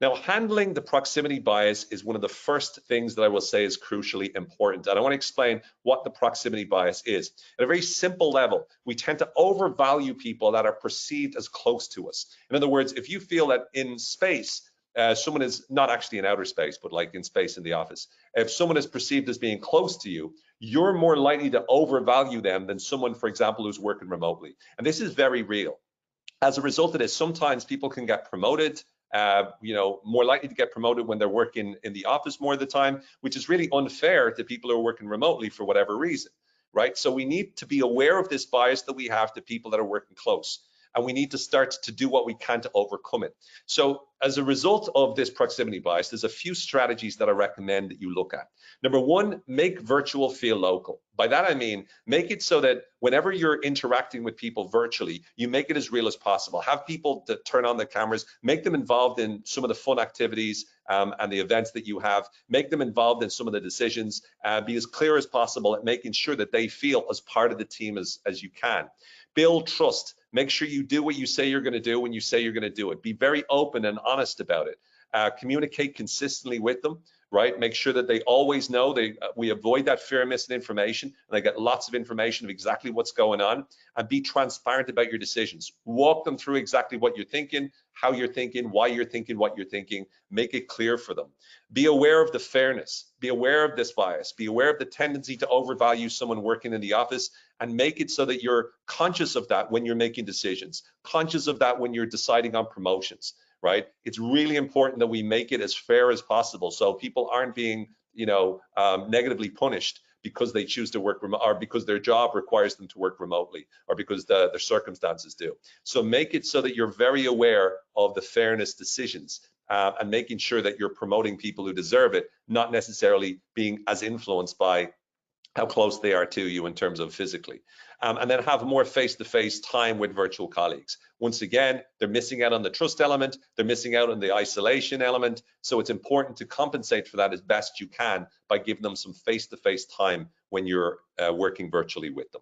Now, handling the proximity bias is one of the first things that I will say is crucially important. And I want to explain what the proximity bias is. At a very simple level, we tend to overvalue people that are perceived as close to us. In other words, if you feel that in space, someone is not actually in outer space, but like in space in the office, if someone is perceived as being close to you, you're more likely to overvalue them than someone, for example, who's working remotely. And this is very real. As a result of this, sometimes people can get promoted, more likely to get promoted when they're working in the office more of the time, which is really unfair to people who are working remotely for whatever reason, right? So we need to be aware of this bias that we have to people that are working close, and we need to start to do what we can to overcome it. So as a result of this proximity bias, there's a few strategies that I recommend that you look at. Number one, make virtual feel local. By that I mean, make it so that whenever you're interacting with people virtually, you make it as real as possible. Have people that turn on the cameras, make them involved in some of the fun activities and the events that you have, make them involved in some of the decisions, be as clear as possible at making sure that they feel as part of the team as you can. Build trust. Make sure you do what you say you're going to do when you say you're going to do it. Be very open and honest about it. Communicate consistently with them, right? Make sure that they always know we avoid that fear of missing information, and they get lots of information of exactly what's going on, and be transparent about your decisions. Walk them through exactly what you're thinking, how you're thinking, why you're thinking what you're thinking. Make it clear for them. Be aware of the fairness. Be aware of this bias. Be aware of the tendency to overvalue someone working in the office, and make it so that you're conscious of that when you're making decisions, conscious of that when you're deciding on promotions, right? It's really important that we make it as fair as possible so people aren't being, negatively punished because they choose to work remote, or because their job requires them to work remotely, or because their circumstances do. So make it so that you're very aware of the fairness decisions and making sure that you're promoting people who deserve it, not necessarily being as influenced by how close they are to you in terms of physically. And then have more face-to-face time with virtual colleagues. Once again, they're missing out on the trust element, they're missing out on the isolation element, so it's important to compensate for that as best you can by giving them some face-to-face time when you're working virtually with them.